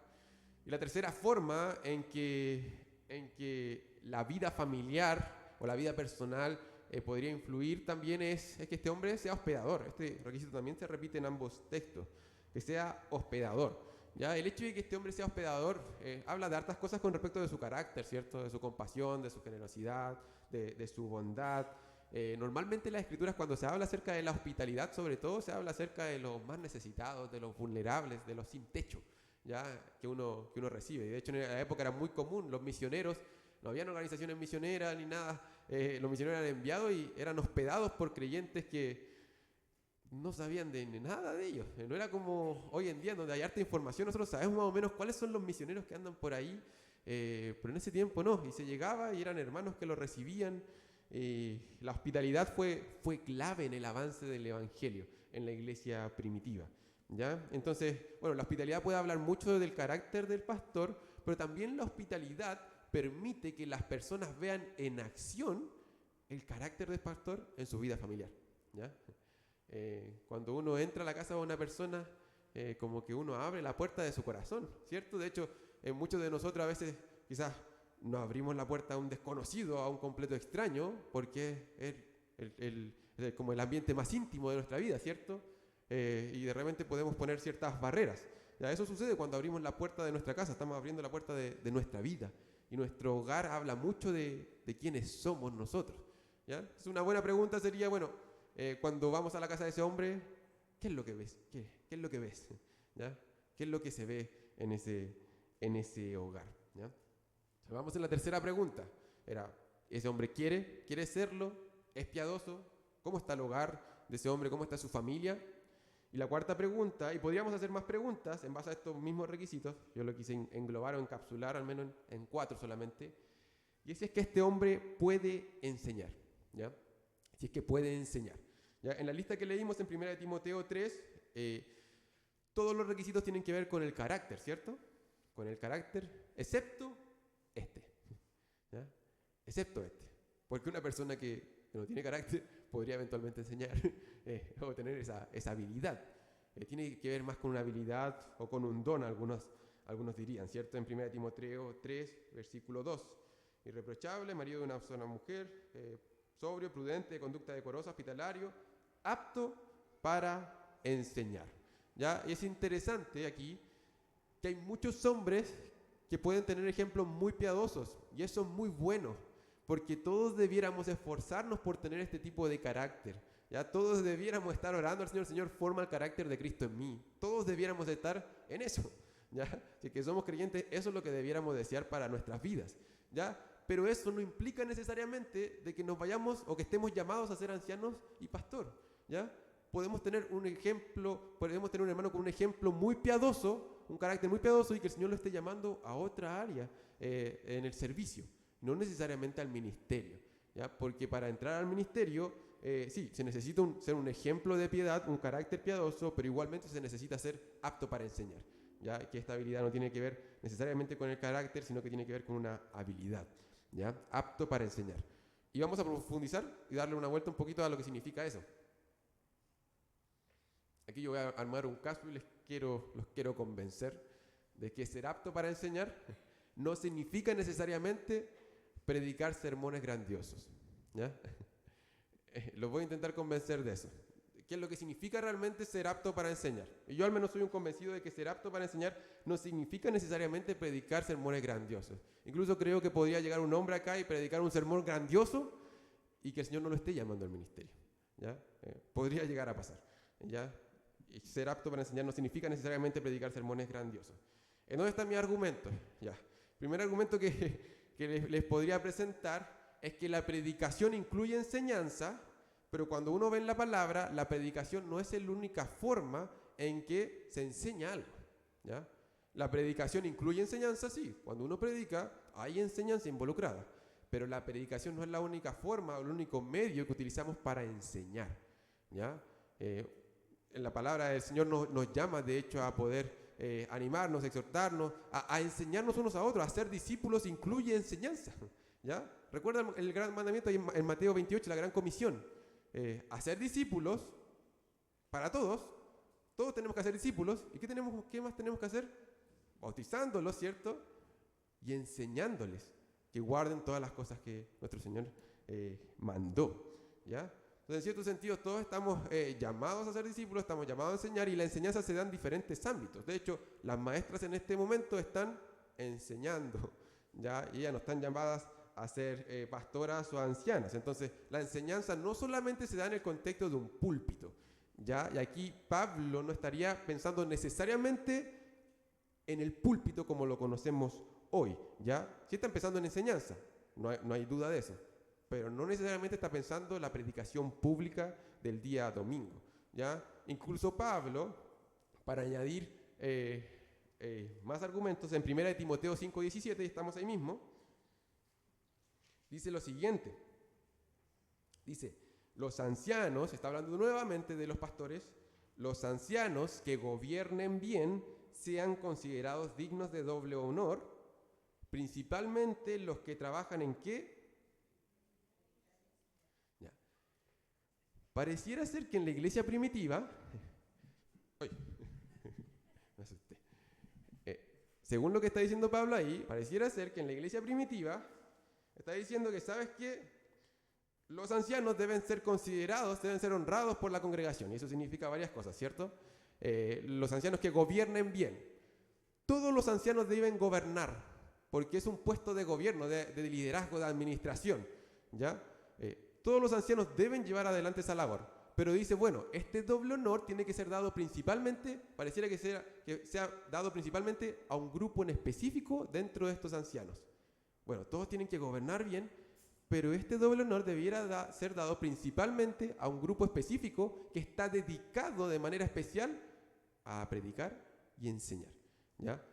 Y la tercera forma en que la vida familiar o la vida personal podría influir también es que este hombre sea hospedador. Este requisito también se repite en ambos textos, que sea hospedador. ¿Ya? El hecho de que este hombre sea hospedador habla de hartas cosas con respecto de su carácter, ¿cierto? De su compasión, de su generosidad, de su bondad. Normalmente en las escrituras, cuando se habla acerca de la hospitalidad, sobre todo se habla acerca de los más necesitados, de los vulnerables, de los sin techo, ¿ya? que uno recibe. Y de hecho en la época era muy común, los misioneros, no habían organizaciones misioneras ni nada, los misioneros eran enviados y eran hospedados por creyentes que no sabían de nada de ellos. No era como hoy en día, donde hay harta información, nosotros sabemos más o menos cuáles son los misioneros que andan por ahí, pero en ese tiempo no, y se llegaba y eran hermanos que lo recibían. La hospitalidad fue clave en el avance del evangelio en la iglesia primitiva, ¿ya? Entonces, bueno, la hospitalidad puede hablar mucho del carácter del pastor, pero también la hospitalidad permite que las personas vean en acción el carácter del pastor en su vida familiar, ¿ya? Cuando uno entra a la casa de una persona, como que uno abre la puerta de su corazón, ¿cierto? De hecho, muchos de nosotros a veces quizás nos abrimos la puerta a un desconocido, a un completo extraño, porque es como el ambiente más íntimo de nuestra vida, ¿cierto? Y de repente podemos poner ciertas barreras. ¿Ya? Eso sucede cuando abrimos la puerta de nuestra casa, estamos abriendo la puerta de nuestra vida. Y nuestro hogar habla mucho de quiénes somos nosotros, ¿ya? Es una buena pregunta sería, bueno, cuando vamos a la casa de ese hombre, ¿qué es lo que ves? ¿Qué es lo que ves? ¿Ya? ¿Qué es lo que se ve en ese hogar? ¿Ya? Vamos en la tercera pregunta. ¿Ese hombre quiere serlo? ¿Es piadoso? ¿Cómo está el hogar de ese hombre? ¿Cómo está su familia? Y la cuarta pregunta, y podríamos hacer más preguntas en base a estos mismos requisitos, yo lo quise englobar o encapsular al menos en 4 solamente, y es que este hombre puede enseñar, ¿ya? Si es que puede enseñar. ¿Ya? En la lista que leímos en 1 Timoteo 3, todos los requisitos tienen que ver con el carácter, ¿cierto? con el carácter, excepto este, ¿ya? Excepto este. Porque una persona que no tiene carácter podría eventualmente enseñar o tener esa habilidad. Tiene que ver más con una habilidad o con un don, algunos dirían, ¿cierto? En 1 Timoteo 3, versículo 2. Irreprochable, marido de una sola mujer, sobrio, prudente, de conducta decorosa, hospitalario, apto para enseñar. ¿Ya? Y es interesante aquí que hay muchos hombres que pueden tener ejemplos muy piadosos, y eso es muy bueno, porque todos debiéramos esforzarnos por tener este tipo de carácter. Ya todos debiéramos estar orando al Señor, Señor, forma el carácter de Cristo en mí. Todos debiéramos estar en eso. ¿Ya? Si que somos creyentes, eso es lo que debiéramos desear para nuestras vidas. ¿Ya? Pero eso no implica necesariamente de que nos vayamos o que estemos llamados a ser ancianos y pastor. ¿Ya? Podemos tener un ejemplo, podemos tener un hermano con un ejemplo muy piadoso, un carácter muy piadoso, y que el Señor lo esté llamando a otra área en el servicio, no necesariamente al ministerio. ¿Ya? Porque para entrar al ministerio, sí, se necesita ser un ejemplo de piedad, un carácter piadoso, pero igualmente se necesita ser apto para enseñar. ¿Ya? Que esta habilidad no tiene que ver necesariamente con el carácter, sino que tiene que ver con una habilidad. ¿Ya? Apto para enseñar. Y vamos a profundizar y darle una vuelta un poquito a lo que significa eso. Aquí yo voy a armar un caso y los quiero convencer de que ser apto para enseñar no significa necesariamente predicar sermones grandiosos. ¿Ya? Los voy a intentar convencer de eso. ¿Qué es lo que significa realmente ser apto para enseñar? Y yo al menos soy un convencido de que ser apto para enseñar no significa necesariamente predicar sermones grandiosos. Incluso creo que podría llegar un hombre acá y predicar un sermón grandioso y que el Señor no lo esté llamando al ministerio. ¿Ya? Podría llegar a pasar. ¿Ya? Y ser apto para enseñar no significa necesariamente predicar sermones grandiosos. ¿En dónde está mi argumento? Ya. El primer argumento que les podría presentar es que la predicación incluye enseñanza, pero cuando uno ve en la palabra, la predicación no es la única forma en que se enseña algo. ¿Ya? La predicación incluye enseñanza, sí. Cuando uno predica, hay enseñanza involucrada. Pero la predicación no es la única forma o el único medio que utilizamos para enseñar. ¿Ya? En la palabra del Señor nos llama, de hecho, a poder animarnos, exhortarnos, a enseñarnos unos a otros. A ser discípulos incluye enseñanza. ¿Ya? ¿Recuerdan el gran mandamiento en Mateo 28, la gran comisión? Hacer discípulos para todos. Todos tenemos que hacer discípulos. ¿Y qué más tenemos que hacer? Bautizándolos, ¿cierto? Y enseñándoles que guarden todas las cosas que nuestro Señor mandó. ¿Ya? Entonces, en cierto sentido, todos estamos llamados a ser discípulos, estamos llamados a enseñar, y la enseñanza se da en diferentes ámbitos. De hecho, las maestras en este momento están enseñando, ¿ya? Y ellas no están llamadas a ser pastoras o ancianas. Entonces, la enseñanza no solamente se da en el contexto de un púlpito, ¿ya? Y aquí Pablo no estaría pensando necesariamente en el púlpito como lo conocemos hoy, ¿ya? Sí está pensando en enseñanza, no hay duda de eso, pero no necesariamente está pensando en la predicación pública del día domingo, ¿ya? Incluso Pablo, para añadir más argumentos, en 1 Timoteo 5:17, y estamos ahí mismo, dice lo siguiente. Dice, los ancianos, está hablando nuevamente de los pastores, los ancianos que gobiernen bien sean considerados dignos de doble honor, principalmente los que trabajan en ¿qué? Ya. Pareciera ser que en la iglesia primitiva, me asusté. Según lo que está diciendo Pablo ahí, pareciera ser que en la iglesia primitiva está diciendo que, ¿sabes qué? Los ancianos deben ser considerados, deben ser honrados por la congregación. Y eso significa varias cosas, ¿cierto? Los ancianos que gobiernen bien. Todos los ancianos deben gobernar, porque es un puesto de gobierno, de liderazgo, de administración, ¿ya? Todos los ancianos deben llevar adelante esa labor. Pero dice, bueno, este doble honor tiene que ser dado principalmente, pareciera que sea dado principalmente a un grupo en específico dentro de estos ancianos. Bueno, todos tienen que gobernar bien, pero este doble honor debiera ser dado principalmente a un grupo específico que está dedicado de manera especial a predicar y enseñar, ¿ya?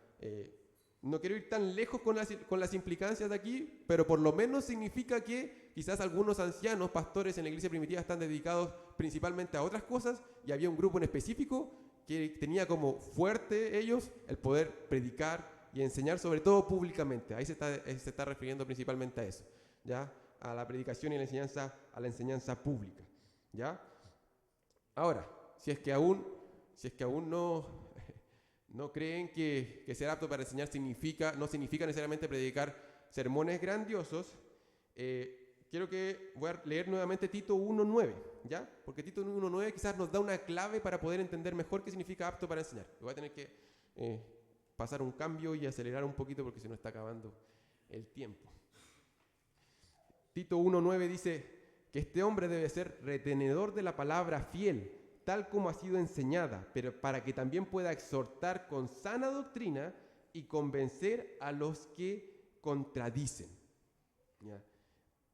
No quiero ir tan lejos con las implicancias de aquí, pero por lo menos significa que quizás algunos ancianos, pastores en la iglesia primitiva están dedicados principalmente a otras cosas, y había un grupo en específico que tenía como fuerte ellos el poder predicar y enseñar sobre todo públicamente. Ahí se está refiriendo principalmente a eso, ¿ya? A la predicación y a la enseñanza pública, ¿ya? Ahora, si es que aún no creen que ser apto para enseñar no significa necesariamente predicar sermones grandiosos, voy a leer nuevamente Tito 1:9, ¿ya? Porque Tito 1:9 quizás nos da una clave para poder entender mejor qué significa apto para enseñar. Voy a tener que pasar un cambio y acelerar un poquito porque se nos está acabando el tiempo. Tito 1:9 dice que este hombre debe ser retenedor de la palabra fiel, tal como ha sido enseñada, pero para que también pueda exhortar con sana doctrina y convencer a los que contradicen, ¿ya?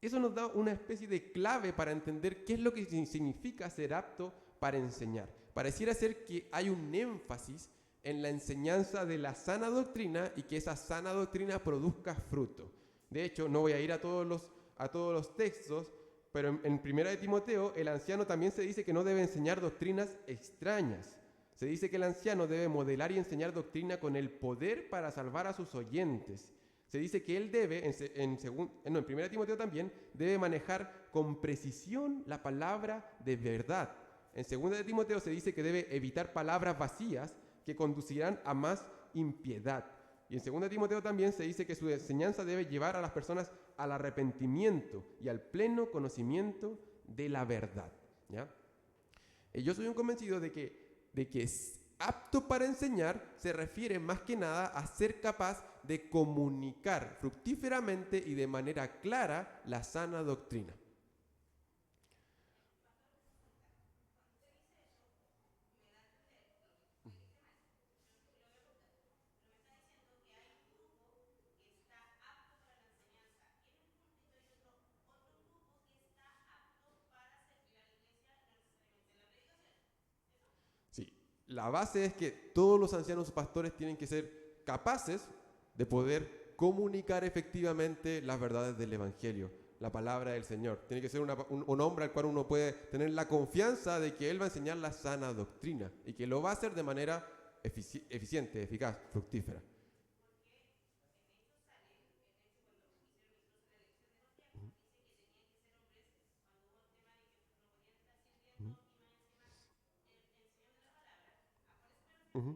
Eso nos da una especie de clave para entender qué es lo que significa ser apto para enseñar. Pareciera ser que hay un énfasis en la enseñanza de la sana doctrina y que esa sana doctrina produzca fruto. De hecho, no voy a ir a todos los textos, pero en 1 de Timoteo, el anciano también se dice que no debe enseñar doctrinas extrañas. Se dice que el anciano debe modelar y enseñar doctrina con el poder para salvar a sus oyentes. Se dice que él debe, en 1 de Timoteo también, debe manejar con precisión la palabra de verdad. En 2 de Timoteo se dice que debe evitar palabras vacías que conducirán a más impiedad. Y en 2 de Timoteo también se dice que su enseñanza debe llevar a las personas al arrepentimiento y al pleno conocimiento de la verdad, ¿ya? Y yo soy un convencido de que es apto para enseñar se refiere más que nada a ser capaz de comunicar fructíferamente y de manera clara la sana doctrina. Sí, la base es que todos los ancianos pastores tienen que ser capaces de poder comunicar efectivamente las verdades del Evangelio, la palabra del Señor. Tiene que ser un hombre al cual uno puede tener la confianza de que él va a enseñar la sana doctrina y que lo va a hacer de manera eficiente, eficaz, fructífera. Uh-huh.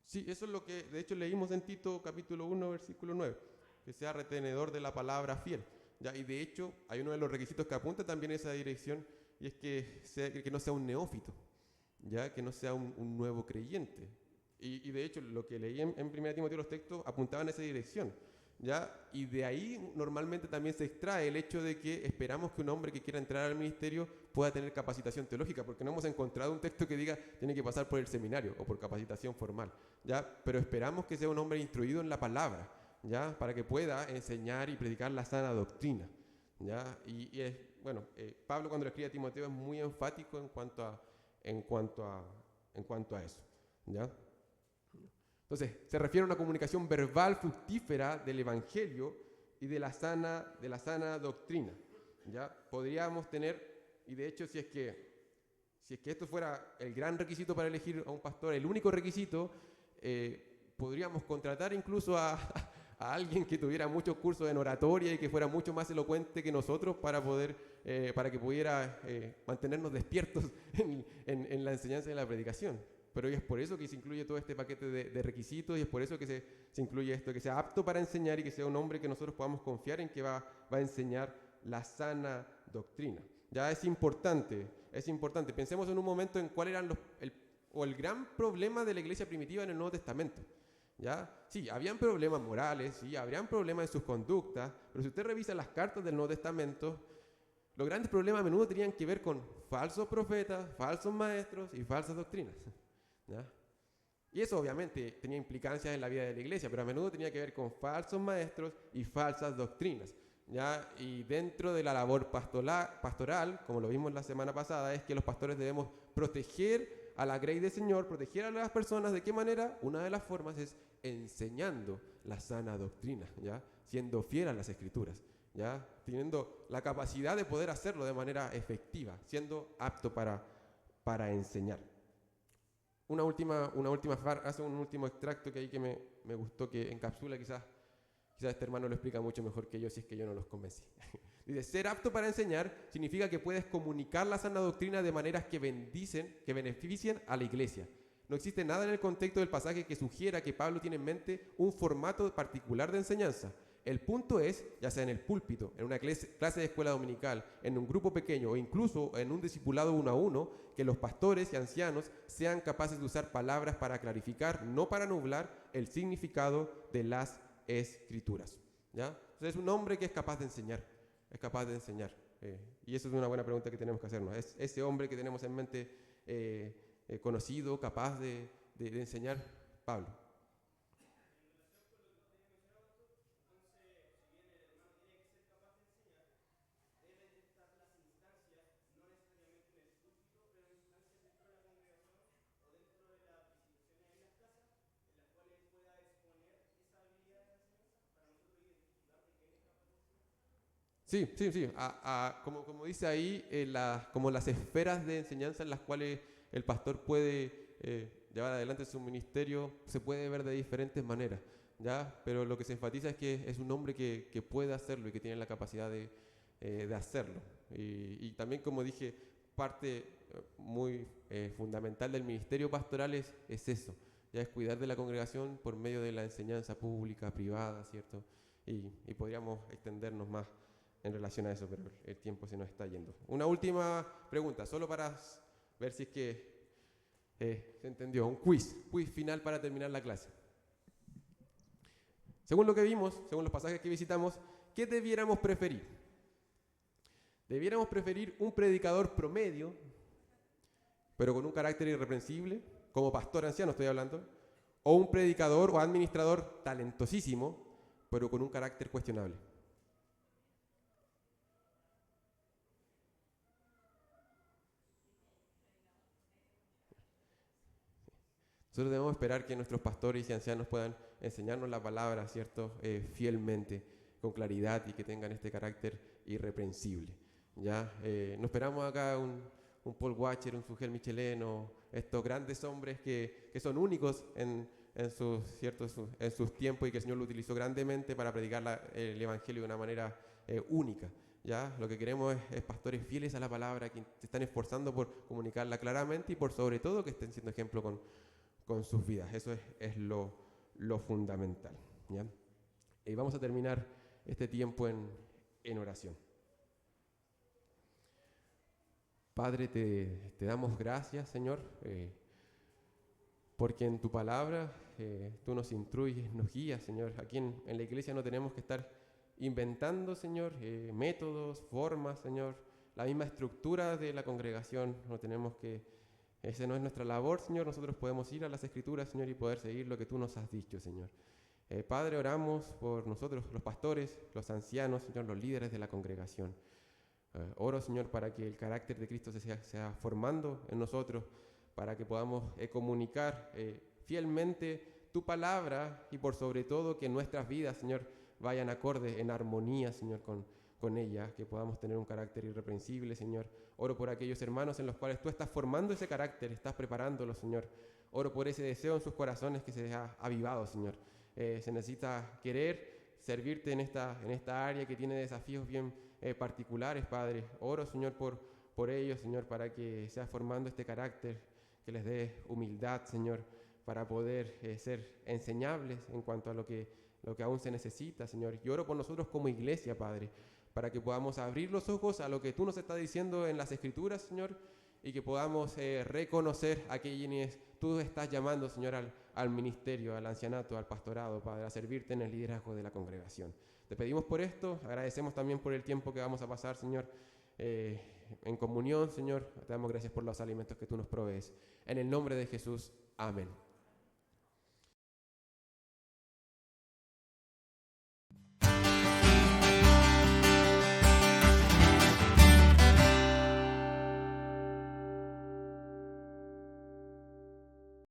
Sí, eso es lo que de hecho leímos en Tito capítulo 1, versículo 9, que sea retenedor de la palabra fiel. ¿Ya? Y de hecho hay uno de los requisitos que apunta también en esa dirección y es que no sea un neófito, ¿ya? Que no sea un nuevo creyente. Y de hecho lo que leí en 1 Timoteo los textos apuntaban en esa dirección, ¿ya? Y de ahí normalmente también se extrae el hecho de que esperamos que un hombre que quiera entrar al ministerio pueda tener capacitación teológica, porque no hemos encontrado un texto que diga tiene que pasar por el seminario o por capacitación formal, ¿ya? Pero esperamos que sea un hombre instruido en la palabra, ¿ya? Para que pueda enseñar y predicar la sana doctrina, ¿ya? Pablo cuando le escribe a Timoteo es muy enfático en cuanto a eso, ¿ya? Entonces, se refiere a una comunicación verbal fructífera del Evangelio y de la sana doctrina, ¿ya? Podríamos tener, y de hecho si es que esto fuera el gran requisito para elegir a un pastor, el único requisito, podríamos contratar incluso a alguien que tuviera muchos cursos en oratoria y que fuera mucho más elocuente que nosotros para que pudiera mantenernos despiertos en la enseñanza y en la predicación. Pero es por eso que se incluye todo este paquete de requisitos y es por eso que se incluye esto, que sea apto para enseñar y que sea un hombre que nosotros podamos confiar en que va a enseñar la sana doctrina. Ya es importante. Pensemos en un momento en cuál eran el gran problema de la iglesia primitiva en el Nuevo Testamento. ¿Ya? Sí, habían problemas morales, sí, habrían problemas en sus conductas, pero si usted revisa las cartas del Nuevo Testamento, los grandes problemas a menudo tenían que ver con falsos profetas, falsos maestros y falsas doctrinas. ¿Ya? Y eso obviamente tenía implicancias en la vida de la iglesia, pero a menudo tenía que ver con falsos maestros y falsas doctrinas. ¿Ya? Y dentro de la labor pastoral, como lo vimos la semana pasada, es que los pastores debemos proteger a la grey del Señor, proteger a las personas. ¿De qué manera? Una de las formas es enseñando la sana doctrina, ¿ya? Siendo fiel a las Escrituras, ¿ya? Teniendo la capacidad de poder hacerlo de manera efectiva, siendo apto para enseñar. Una última frase, un último extracto que ahí que me gustó, que encapsula quizás este hermano lo explica mucho mejor que yo, si es que yo no los convencí. Dice, ser apto para enseñar significa que puedes comunicar la sana doctrina de maneras que beneficien a la iglesia. No existe nada en el contexto del pasaje que sugiera que Pablo tiene en mente un formato particular de enseñanza. El punto es, ya sea en el púlpito, en una clase de escuela dominical, en un grupo pequeño o incluso en un discipulado 1 a 1, que los pastores y ancianos sean capaces de usar palabras para clarificar, no para nublar, el significado de las Escrituras. ¿Ya? Entonces es un hombre que es capaz de enseñar, y eso es una buena pregunta que tenemos que hacernos. ¿Es ese hombre que tenemos en mente conocido, capaz de enseñar? Pablo. Sí, sí, sí. Como dice ahí, como las esferas de enseñanza en las cuales el pastor puede llevar adelante su ministerio se puede ver de diferentes maneras, ¿ya? Pero lo que se enfatiza es que es un hombre que puede hacerlo y que tiene la capacidad de hacerlo. Y también, como dije, parte muy fundamental del ministerio pastoral es eso, ya es cuidar de la congregación por medio de la enseñanza pública, privada, ¿cierto? Y podríamos extendernos más en relación a eso, pero el tiempo se nos está yendo. Una última pregunta, solo para ver si es que se entendió. Un quiz final para terminar la clase. Según lo que vimos, según los pasajes que visitamos, ¿qué debiéramos preferir? ¿Debiéramos preferir un predicador promedio, pero con un carácter irreprensible, como pastor anciano estoy hablando, o un predicador o administrador talentosísimo, pero con un carácter cuestionable? Nosotros debemos esperar que nuestros pastores y ancianos puedan enseñarnos la palabra, ¿cierto? Fielmente, con claridad, y que tengan este carácter irreprensible. ¿Ya? No esperamos acá un Paul Washer, un Sugel Michelin, o estos grandes hombres que son únicos en sus tiempos y que el Señor lo utilizó grandemente para predicar el Evangelio de una manera única. ¿Ya? Lo que queremos es pastores fieles a la palabra, que se están esforzando por comunicarla claramente y por sobre todo que estén siendo ejemplo con sus vidas. Eso es lo fundamental. ¿Ya? Y vamos a terminar este tiempo en oración. Padre, te damos gracias, Señor, porque en tu palabra tú nos instruyes, nos guías, Señor. Aquí en la iglesia no tenemos que estar inventando, Señor, métodos, formas, Señor. La misma estructura de la congregación, no tenemos que... Esa no es nuestra labor, Señor. Nosotros podemos ir a las Escrituras, Señor, y poder seguir lo que tú nos has dicho, Señor. Padre, oramos por nosotros, los pastores, los ancianos, Señor, los líderes de la congregación. Oro, Señor, para que el carácter de Cristo sea formando en nosotros, para que podamos comunicar fielmente tu palabra y por sobre todo que nuestras vidas, Señor, vayan acorde, en armonía, Señor, con ella, que podamos tener un carácter irreprensible, Señor. Oro por aquellos hermanos en los cuales tú estás formando ese carácter, estás preparándolos, Señor. Oro por ese deseo en sus corazones que se ha avivado, Señor. Se necesita querer servirte en esta área que tiene desafíos bien particulares, Padre. Oro, Señor, por ellos, Señor, para que sea formando este carácter, que les dé humildad, Señor, para poder ser enseñables en cuanto a lo que aún se necesita, Señor. Y oro por nosotros como iglesia, Padre, para que podamos abrir los ojos a lo que tú nos estás diciendo en las Escrituras, Señor, y que podamos reconocer a quienes tú estás llamando, Señor, al ministerio, al ancianato, al pastorado, Padre, a servirte en el liderazgo de la congregación. Te pedimos por esto, agradecemos también por el tiempo que vamos a pasar, Señor, en comunión, Señor. Te damos gracias por los alimentos que tú nos provees. En el nombre de Jesús, amén.